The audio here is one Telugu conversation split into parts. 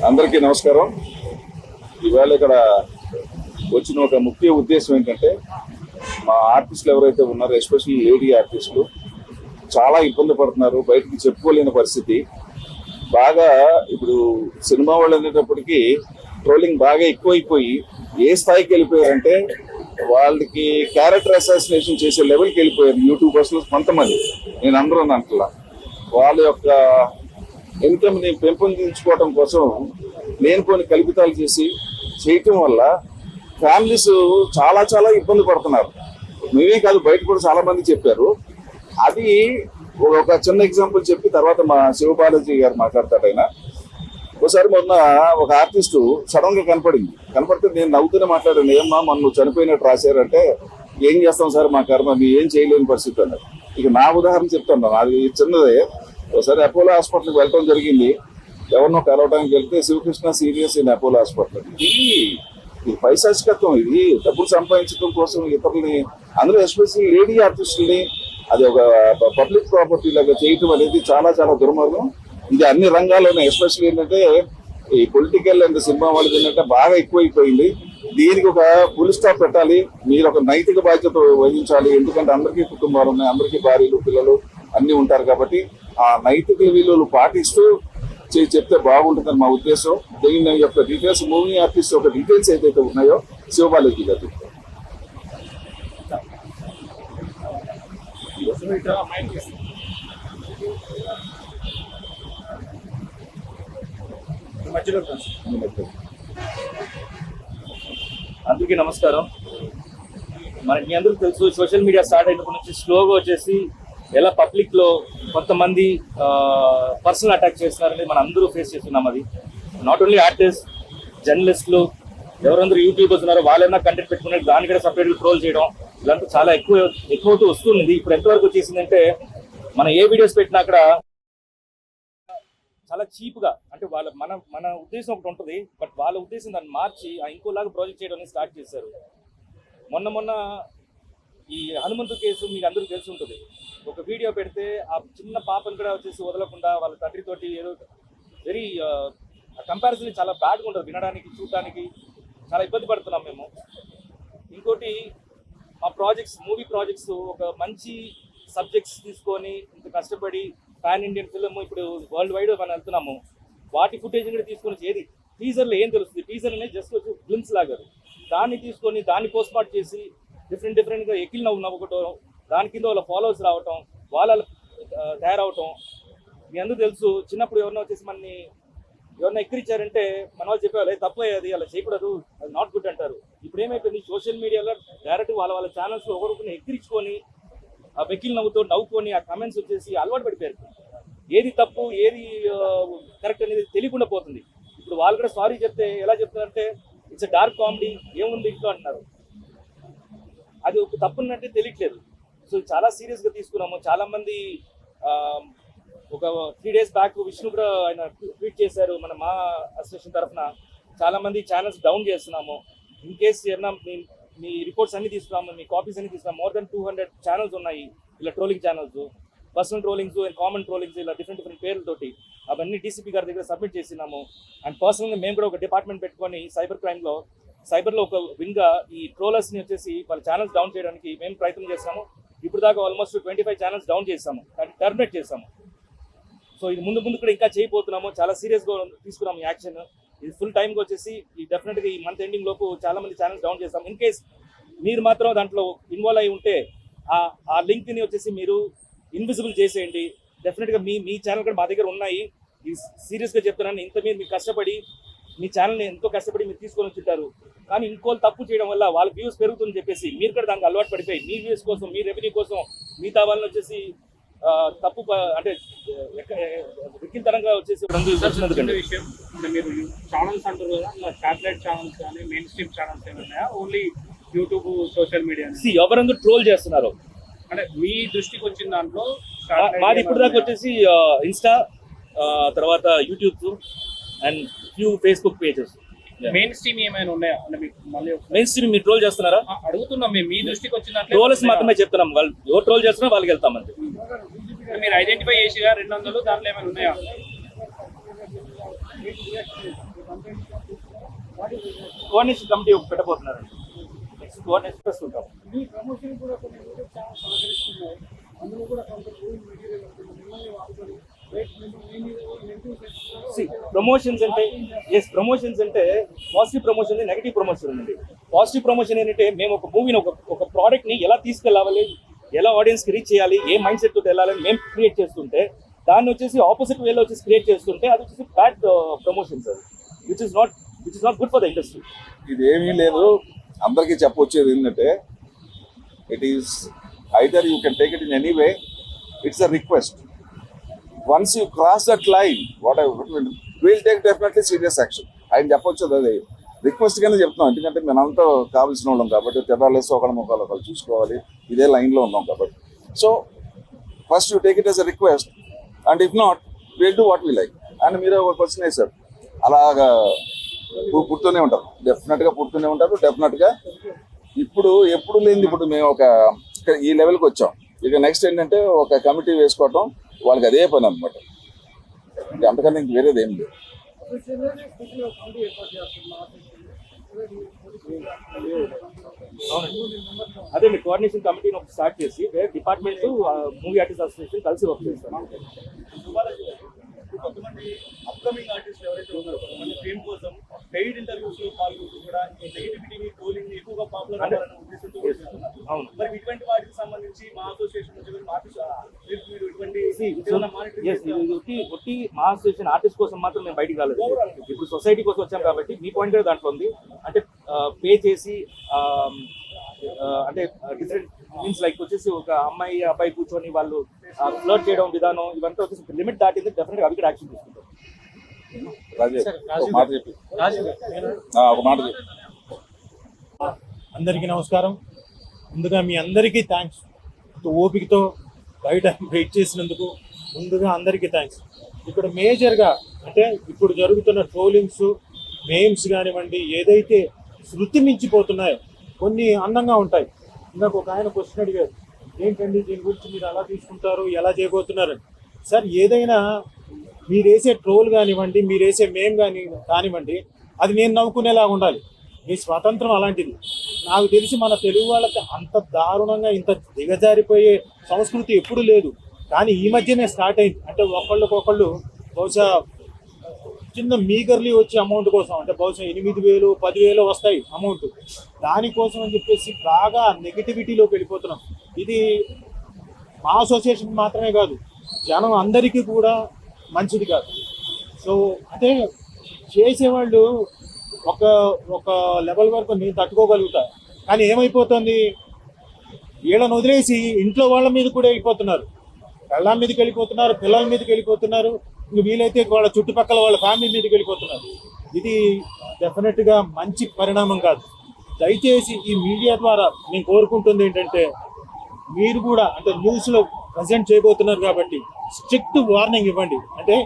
అందరికీ నమస్కారం. ఇవాళ ఇక్కడ వచ్చిన ఒక ముఖ్య ఉద్దేశం ఏంటంటే, మా ఆర్టిస్టులు ఎవరైతే ఉన్నారో, ఎస్పెషల్లీ లేడీ ఆర్టిస్టులు చాలా ఇబ్బంది పడుతున్నారు, బయటికి చెప్పుకోలేని పరిస్థితి. బాగా ఇప్పుడు సినిమా వాళ్ళు అనేటప్పటికీ ట్రోలింగ్ బాగా ఎక్కువైపోయి ఏ స్థాయికి వెళ్ళిపోయారంటే, వాళ్ళకి క్యారెక్టర్ అసాసినేషన్ చేసే లెవెల్కి వెళ్ళిపోయారు యూట్యూబర్స్లో కొంతమంది. నేను అందరూ అంటలా, వాళ్ళ యొక్క ఇన్కమ్ని పెంపొందించుకోవడం కోసం లేనిపోని కల్పితాలు చేయటం వల్ల ఫ్యామిలీస్ చాలా చాలా ఇబ్బంది పడుతున్నారు. మేమే కాదు, బయట కూడా చాలా మంది చెప్పారు. అది ఒక చిన్న ఎగ్జాంపుల్ చెప్పి తర్వాత మా శివబాలాజీ గారు మాట్లాడతాడు. ఆయన ఒకసారి మొన్న ఒక ఆర్టిస్టు సడన్ గా కనపడితే నేను నవ్వుతూనే మాట్లాడాను, ఏమ్మా మొన్న నువ్వు చనిపోయినట్టు రాశారంటే, ఏం చేస్తాం సార్ మా కర్మ, మీ ఏం చేయలేని పరిస్థితి అన్నారు. ఇక నా ఉదాహరణ చెప్తాను, అది చిన్నదే. ఒకసారి అపోలో హాస్పిటల్కి వెళ్ళడం జరిగింది. ఎవరినో కలవడానికి వెళ్తే Shivakrishna serious in Apollo hospital. ఇది పైశాచికత్వం, ఇది డబ్బులు సంపాదించడం కోసం ఇతరులని, అందులో ఎస్పెషల్లీ లేడీ ఆర్టిస్టుల్ని అది ఒక పబ్లిక్ ప్రాపర్టీ లాగా చేయటం అనేది చాలా చాలా దుర్మార్గం. ఇది అన్ని రంగాల్లోనే, ఎస్పెషల్లీ ఏంటంటే ఈ పొలిటికల్ అండ్ సినిమా వాళ్ళకి ఏంటంటే బాగా ఎక్కువైపోయింది. దీనికి ఒక ఫుల్ స్టాప్ పెట్టాలి. మీరు ఒక నైతిక బాధ్యత వహించాలి. ఎందుకంటే అందరికీ కుటుంబాలు ఉన్నాయి, అందరికీ భార్యలు పిల్లలు అన్నీ ఉంటారు. కాబట్టి ఆ నైతిక విలువలు పాటిస్తూ చెప్తే బాగుంటుందని మా ఉద్దేశం. దీని యొక్క డీటెయిల్స్, మూవీ ఆర్టిస్ట్ యొక్క డీటెయిల్స్ ఏదైతే ఉన్నాయో శివబాలాజీ గారు అందరికీ నమస్కారం. మీ అందరికీ తెలుసు, సోషల్ మీడియా స్టార్ట్ అయినప్పటి నుంచి స్లోగా వచ్చేసి ఎలా పబ్లిక్ లో కొంతమంది పర్సనల్ అటాక్ చేస్తున్నారని మనం అందరూ ఫేస్ చేస్తున్నాం. అది నాట్ ఓన్లీ ఆర్టిస్ట్, జర్నలిస్టులు, ఎవరందరూ యూట్యూబర్స్ ఉన్నారో వాళ్ళైనా కంటెంట్ పెట్టుకునే దాని కూడా సపరేట్గా ట్రోల్ చేయడం, ఇలాంటి చాలా ఎక్కువతో వస్తుంది. ఇప్పుడు ఎంతవరకు వచ్చేసిందంటే, మనం ఏ వీడియోస్ పెట్టినా అక్కడ చాలా చీప్గా, అంటే మన ఉద్దేశం ఒకటి ఉంటుంది, బట్ వాళ్ళ ఉద్దేశం దాన్ని మార్చి ఇంకోలాగా ప్రాజెక్ట్ చేయడం స్టార్ట్ చేశారు. మొన్న ఈ హనుమంతు కేసు మీకు అందరికీ తెలిసి ఉంటుంది. ఒక వీడియో పెడితే ఆ చిన్న పాపను కూడా వచ్చేసి వదలకుండా వాళ్ళ తండ్రితోటి ఏదో వెరీ కంపారిజన్ చాలా బ్యాడ్గా ఉంటుంది, వినడానికి చూడడానికి చాలా ఇబ్బంది పడుతున్నాం మేము. ఇంకోటి, మా మూవీ ప్రాజెక్ట్స్ ఒక మంచి సబ్జెక్ట్స్ తీసుకొని ఇంత కష్టపడి పాన్ ఇండియన్ ఫిల్మ్ ఇప్పుడు వరల్డ్ వైడ్ మనం వెళ్తున్నాము. వాటి ఫుటేజ్ కూడా తీసుకొని ఏది టీజర్లో ఏం తెలుస్తుంది, టీజర్ అనేది జస్ట్ వచ్చి గ్లిమ్స్ లాగా, దాన్ని తీసుకొని దాన్ని పోస్ట్ మార్ట్ చేసి డిఫరెంట్గా ఎక్కిల్ నవ్వుకోవటం, దాని కింద వాళ్ళ ఫాలోవర్స్ రావటం, వాళ్ళ తయారవటం. మీ అందరూ తెలుసు, చిన్నప్పుడు ఎవరైనా వచ్చేసి మనని ఎవరైనా ఎక్కిరిచ్చారంటే మన వాళ్ళు చెప్పేవాళ్ళు తప్పు అది అలా చేయకూడదు, అది నాట్ గుడ్ అంటారు. ఇప్పుడు ఏమైపోయింది, సోషల్ మీడియాలో డైరెక్ట్ వాళ్ళ ఛానల్స్లో ఒకరిని ఎక్కిరించుకొని ఆ వెకిల్ నవ్వుకొని ఆ కమెంట్స్ వచ్చేసి అలవాటు పడిపోయారు. ఏది తప్పు ఏది కరెక్ట్ అనేది తెలియకుండా పోతుంది. ఇప్పుడు వాళ్ళు కూడా సారీ చెప్తే ఎలా చెప్తారంటే, ఇట్స్ డార్క్ కామెడీ, ఏముంది ఇంట్లో అంటున్నారు. అది ఒక తప్పున్నట్టే తెలియట్లేదు. సో చాలా సీరియస్గా తీసుకున్నాము. చాలామంది ఒక 3 days బ్యాక్ విష్ణు కూడా ఆయన ట్వీట్ చేశారు, మా అసోసియేషన్ తరఫున చాలామంది ఛానల్స్ డౌన్ చేస్తున్నాము. ఇన్ కేస్ ఏమన్నా మీ రిపోర్ట్స్ అన్ని తీసుకున్నాము, మీ కాపీస్ అన్ని తీసుకున్నాము. మోర్ దెన్ 200 ఛానల్స్ ఉన్నాయి ఇలా trolling channels, personal trollings and common trollings, ఇలా డిఫరెంట్ పేర్లతోటి అవన్నీ డీసీపీ గారి దగ్గర సబ్మిట్ చేసినాము. అండ్ పర్సనల్గా మేము కూడా ఒక డిపార్ట్మెంట్ పెట్టుకొని సైబర్లో ఒక వింగ్గా ఈ ట్రోలర్స్ని వచ్చేసి వాళ్ళ ఛానల్స్ డౌన్ చేయడానికి మేము ప్రయత్నం చేస్తాము. ఇప్పుడు దాకా ఆల్మోస్ట్ 25 ఛానల్స్ డౌన్ చేస్తాము, టర్మినేట్ చేస్తాము. సో ఇది ముందు కూడా ఇంకా చేయబోతున్నాము. చాలా సీరియస్గా తీసుకున్నాము ఈ యాక్షన్. ఇది ఫుల్ టైంకి వచ్చేసి ఈ డెఫినెట్గా ఈ మంత్ ఎండింగ్ లోపు చాలా మంది ఛానల్స్ డౌన్ చేస్తాం. ఇన్ కేస్ మీరు మాత్రం దాంట్లో ఇన్వాల్వ్ అయి ఉంటే ఆ లింక్ని వచ్చేసి మీరు ఇన్విజిబుల్ చేసేయండి. డెఫినెట్గా మీ ఛానల్ కూడా మా దగ్గర ఉన్నాయి. ఇది సీరియస్గా చెప్తున్నాను. ఇంత మీరు కష్టపడి మీ ఛానల్ని ఎంతో కష్టపడి మీరు తీసుకొని వచ్చింటారు, కానీ ఇంకోళ్ళు తప్పు చేయడం వల్ల వాళ్ళ వ్యూస్ పెరుగుతుందని చెప్పేసి మీరు కూడా దానికి అలవాటు పడిపోయి మీ వ్యూస్ కోసం, మీ రెవెన్యూ కోసం మిగతా వాళ్ళని వచ్చేసి తప్పు అంటే వికిల్తరంగా వచ్చేసి విషయం. మీరు ఛానల్స్ అంటారు కదా, శాటిలైట్ ఛానల్స్ కానీ మెయిన్ స్ట్రీమ్ ఛానల్స్ ఏమన్నాయా, ఓన్లీ యూట్యూబ్ సోషల్ మీడియా ఎవరందరూ ట్రోల్ చేస్తున్నారు అంటే మీ దృష్టికి వచ్చిన దాంట్లో? మాది ఇప్పుడు దాకా వచ్చేసి ఇన్స్టా, తర్వాత YouTube and few Facebook pages. Main stream ఏమైనా ఉన్నాయా అంటే మీకు మళ్ళీ మెయిన్ స్ట్రీమ్ మీరు ట్రోల్ చేస్తున్నారా అడుగుతున్నాం. మేము మీ దృష్టికి వచ్చిన ట్రోల్స్ మాత్రమే చెప్తున్నాం. వాళ్ళు ఎవరు ట్రోల్ చేస్తున్నా వాళ్ళకి వెళ్తామండి. మీరు ఐడెంటిఫై చేసి 200 దాంట్లో ఏమైనా ఉన్నాయా? కోఆర్డినేషన్ కమిటీ పెట్టబోతున్నారండి. నెక్స్ట్ కోఆర్డినేషన్ ప్రస్తుతం ఈ ప్రమోషన్ కూడా కొన్ని యూట్యూబ్ ఛానల్ సహకరిస్తున్నాయి. అందులో కూడా కొంత మూవింగ్ మెటీరియల్ ఉంటుంది. మిమ్మల్ని వాడుకొని ప్రమోషన్స్ అంటే ప్రమోషన్స్ అంటే పాజిటివ్ ప్రమోషన్ నెగిటివ్ ప్రమోషన్ ఉంది. పాజిటివ్ ప్రమోషన్ ఏంటంటే మేము ఒక మూవీని ఒక ప్రోడక్ట్ ని ఎలా తీసుకెళ్ళాలి, ఎలా ఆడియన్స్ కి రీచ్ చేయాలి, ఏ మైండ్ సెట్ తోటి వెళ్ళాలని మేము క్రియేట్ చేస్తుంటే దాన్ని వచ్చేసి ఆపోజిట్ వేలో వచ్చేసి క్రియేట్ చేస్తుంటే అది వచ్చేసి బ్యాడ్ ప్రమోషన్స్, అది which is not good for the industry. ఇది ఏమీ లేదు, అందరికీ చెప్పొచ్చేది ఏంటంటే it is either you can take it in any way, it's a request. Once you cross that line what I will take definitely serious action. ఆయన చెప్పొచ్చు అది రిక్వెస్ట్ గానే చెప్తున్నాం, ఎందుకంటే మనంతా కావాల్సిన వాళ్ళం కాబట్టి తెరాలేసి ఒకళ్ళ ముఖాలు ఒకళ్ళు చూసుకోవాలి, ఇదే లైన్లో ఉన్నాం కాబట్టి. So first you take it as a request and if not will do what we like. And మీరు ఒక క్వశ్చన్ వేశారు, అలాగా పుడుతూనే ఉంటారు, డెఫినెట్గా పుడుతూనే ఉంటారు. డెఫినెట్గా ఇప్పుడు ఎప్పుడు లేనిది ఇప్పుడు మేము ఒక ఈ లెవెల్కి వచ్చాం. ఇక నెక్స్ట్ ఏంటంటే ఒక కమిటీ వేసుకోవటం, వాళ్ళకి అదే పని అనమాట, అంతకన్నా ఇంక వేరేది ఏం లేదు. అదే మీ కోఆర్డినేషన్ కమిటీని ఒకటి స్టార్ట్ చేసి డిపార్ట్మెంట్ మూవీ ఆర్టిస్ట్ అసోసియేషన్ కలిసి వర్క్ చేస్తాం. కొంతమంది అప్కమింగ్ ఆర్టిస్టులు ఎవరైతే ఉన్నారో కొంతమంది ఫేమ్ కోసం పెయిడ్ ఇంటర్వ్యూస్ లో పాల్గొంటూ కూడా ఈ నెగిటివిటీని ట్రోలింగ్ ఎక్కువగా పాపులర్ అవ్వాలనే ఉద్దేశంతో చేస్తున్నారు. మరి ఇటువంటి వాటికి సంబంధించి మా అసోసియేషన్ నుంచి మీరు ఇటువంటి ఒట్టి మా అసోసియేషన్ ఆర్టిస్ట్ కోసం మాత్రం మేము బయటికి రాలేదు. ఇప్పుడు సొసైటీ కోసం వచ్చాం కాబట్టి మీ పాయింట్ కూడా దాంట్లో ఉంది. అంటే పే చేసి అంటే డిఫరెంట్ మీన్స్ లైక్ వచ్చేసి ఒక అమ్మాయి అబ్బాయి కూర్చొని వాళ్ళు ఫ్లర్ట్ చేయడం విధానం ఇవంతా వచ్చేసి లిమిట్ దాటింది, డెఫినెట్గా అవి కూడా యాక్షన్ తీసుకుంటాం. ఒక మాట చెప్పి అందరికీ నమస్కారం. ముందుగా మీ అందరికీ థ్యాంక్స్, ఓపికతో బయట వెయిట్ చేసినందుకు ముందుగా అందరికీ థ్యాంక్స్. ఇక్కడ మేజర్గా అంటే ఇప్పుడు జరుగుతున్న ట్రోలింగ్స్, మేమ్స్ కానివ్వండి, ఏదైతే శృతి మించిపోతున్నాయో కొన్ని అందంగా ఉంటాయి. ఇందాక ఒక ఆయన క్వశ్చన్ అడిగారు, ఏంటండి దీని గురించి మీరు అలా తీసుకుంటారు, ఎలా చేయబోతున్నారని. సార్, ఏదైనా మీరు వేసే ట్రోల్ కానివ్వండి, మీరు వేసే మేమ్ కానివ్వండి, అది నేను నవ్వుకునేలాగా ఉండాలి. మీ స్వాతంత్రం అలాంటిది. నాకు తెలిసి మన తెలుగు వాళ్ళకి అంత దారుణంగా ఇంత దిగజారిపోయే సంస్కృతి ఎప్పుడూ లేదు, కానీ ఈ మధ్యనే స్టార్ట్ అయింది. అంటే ఒకళ్ళకొకళ్ళు బహుశా చిన్న మీగర్లీ వచ్చే అమౌంట్ కోసం, అంటే బహుశా 8,000 10,000 వస్తాయి అమౌంట్, దానికోసం అని చెప్పేసి బాగా నెగిటివిటీలోకి వెళ్ళిపోతున్నాం. ఇది మా అసోసియేషన్ మాత్రమే కాదు, జనం అందరికీ కూడా మంచిది కాదు. సో అంటే చేసేవాళ్ళు ఒక లెవెల్ వరకు నేను తట్టుకోగలుగుతా, కానీ ఏమైపోతుంది, వీళ్ళని వదిలేసి ఇంట్లో వాళ్ళ మీద కూడా వెళ్ళిపోతున్నారు, పెళ్ళాం మీదకి వెళ్ళిపోతున్నారు, పిల్లల మీదకి వెళ్ళిపోతున్నారు, ఇంక వీలైతే వాళ్ళ చుట్టుపక్కల వాళ్ళ ఫ్యామిలీ మీదకి వెళ్ళిపోతున్నారు. ఇది డెఫినెట్గా మంచి పరిణామం కాదు. దయచేసి ఈ మీడియా ద్వారా నేను కోరుకుంటుంది ఏంటంటే, మీరు కూడా అంటే న్యూస్లో ప్రజెంట్ చేయబోతున్నారు కాబట్టి స్ట్రిక్ట్ వార్నింగ్ ఇవ్వండి. అంటే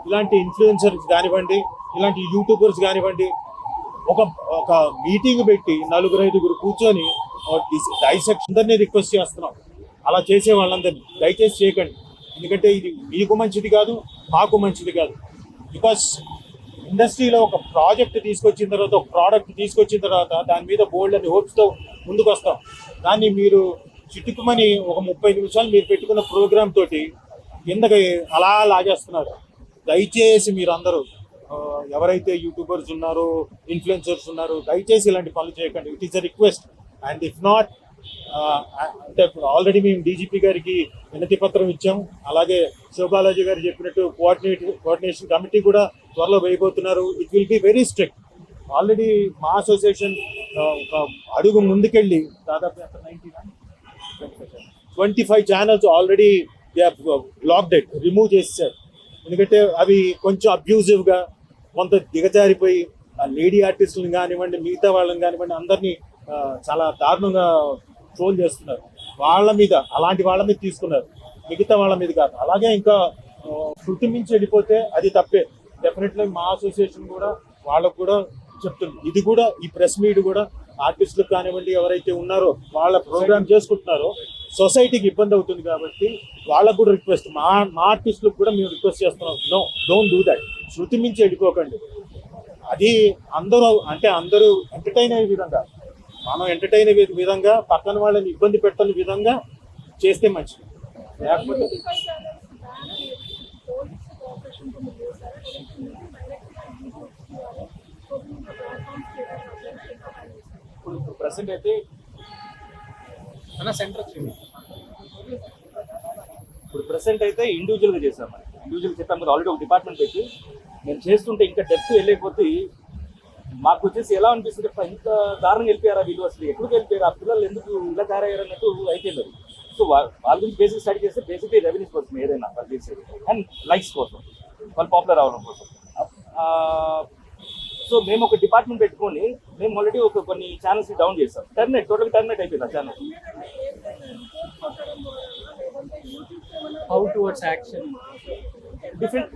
ఇలాంటి ఇన్ఫ్లుయెన్సర్స్ కానివ్వండి, ఇలాంటి యూట్యూబర్స్ కానివ్వండి, ఒక మీటింగ్ పెట్టి 4-5 కూర్చొని డైసెక్షన్ అందరినీ రిక్వెస్ట్ చేస్తున్నాం. అలా చేసే వాళ్ళందరినీ దయచేసి చేయకండి, ఎందుకంటే ఇది మీకు మంచిది కాదు, మాకు మంచిది కాదు. బికాస్ ఇండస్ట్రీలో ఒక ప్రాజెక్ట్ తీసుకొచ్చిన తర్వాత, ఒక ప్రోడక్ట్ తీసుకొచ్చిన తర్వాత దాని మీద బోల్డ్ అని హోప్స్తో ముందుకు వస్తాం. దాన్ని మీరు చిట్టుకుమని ఒక 30 నిమిషాలు మీరు పెట్టుకున్న ప్రోగ్రామ్ తోటి కిందకి అలా లాగేస్తున్నారు. దయచేసి మీరు అందరూ ఎవరైతే యూట్యూబర్స్ ఉన్నారో, ఇన్ఫ్లుయెన్సర్స్ ఉన్నారో, దయచేసి ఇలాంటి పనులు చేయకండి. It is a request. And if not అంటే ఆల్రెడీ మేము డీజీపీ గారికి వినతి పత్రం ఇచ్చాము. అలాగే శివబాలాజీ గారు చెప్పినట్టు కోఆర్డినేషన్ కమిటీ కూడా త్వరలో వేయబోతున్నారు. It will be very strict. Already మా అసోసియేషన్ ఒక అడుగు ముందుకెళ్ళి దాదాపు 25 channels already blocked it, remove చేసేసారు. ఎందుకంటే అవి కొంచెం అబ్యూజివ్గా, కొంత దిగజారిపోయి లేడీ ఆర్టిస్టులను కానివ్వండి, మిగతా వాళ్ళని కానివ్వండి, అందరినీ చాలా దారుణంగా ట్రోల్ చేస్తున్నారు. అలాంటి వాళ్ళ మీద తీసుకున్నారు, మిగతా వాళ్ళ మీద కాదు. అలాగే ఇంకా శృతి మించి వెళ్ళిపోతే అది తప్పే. డెఫినెట్లీ మా అసోసియేషన్ కూడా వాళ్ళకు కూడా చెప్తుంది. ఇది కూడా ఈ ప్రెస్ మీట్ కూడా ఆర్టిస్టులకు కానివ్వండి, ఎవరైతే ఉన్నారో వాళ్ళ ప్రోగ్రామ్ చేసుకుంటున్నారో సొసైటీకి ఇబ్బంది అవుతుంది కాబట్టి వాళ్ళకు కూడా రిక్వెస్ట్, మా ఆర్టిస్టులకు కూడా మేము రిక్వెస్ట్ చేస్తున్నాం, నో, డోంట్ డూ దట్. శృతి మించి వెళ్ళిపోకండి. అది అందరూ ఎంటర్టైన్ అయ్యే విధంగా, మనం ఎంటర్టైన్ అయ్యే విధంగా, పక్కన వాళ్ళని ఇబ్బంది పెట్టని విధంగా చేస్తే మంచిది. లేకపోతే ఇప్పుడు ప్రెసెంట్ అయితే ఇప్పుడు ప్రెసెంట్ అయితే ఇండివిజువల్గా చేసాం. ఇండివిజువల్ చెప్పాము కదా, ఆల్రెడీ ఒక డిపార్ట్మెంట్ పెట్టి నేను చేస్తుంటే ఇంకా డెప్త్ వెళ్ళిపోతే మాకు వచ్చేసి ఎలా అనిపిస్తుంది, ఇంత దారుణంగా వెళ్ళిపోయారా వీళ్ళు, అసలు ఎక్కడికి వెళ్ళిపోయారు, ఆ పిల్లలు ఎందుకు ఇలా తయారయ్యారు అన్నట్టు అయిపోయింది. సో వాళ్ళ గురించి బేసిక్ స్టడీ చేస్తే బేసిక్లీ రెవెన్యూస్ కోసం ఏదైనా వాళ్ళు చేసేది, అండ్ లైక్స్ కోసం, వాళ్ళు పాపులర్ అవ్వడం కోసం. సో మేము ఒక డిపార్ట్మెంట్ పెట్టుకొని మేము ఆల్రెడీ కొన్ని ఛానల్స్ డౌన్ చేస్తాం. టోటల్గా టర్మినేట్ అయిపోయింది ఆ channel. How towards action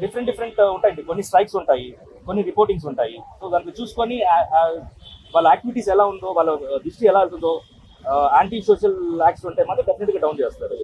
different ఉంటాయి. కొన్ని స్ట్రైక్స్ ఉంటాయి, కొన్ని రిపోర్టింగ్స్ ఉంటాయి. సో దాంట్లో చూసుకొని వాళ్ళ యాక్టివిటీస్ ఎలా ఉందో, వాళ్ళ దృష్టి ఎలా వెళ్తుందో, యాంటీ సోషల్ యాక్ట్స్ ఉంటే మాత్రం డెఫినెట్గా డౌన్ చేస్తారు.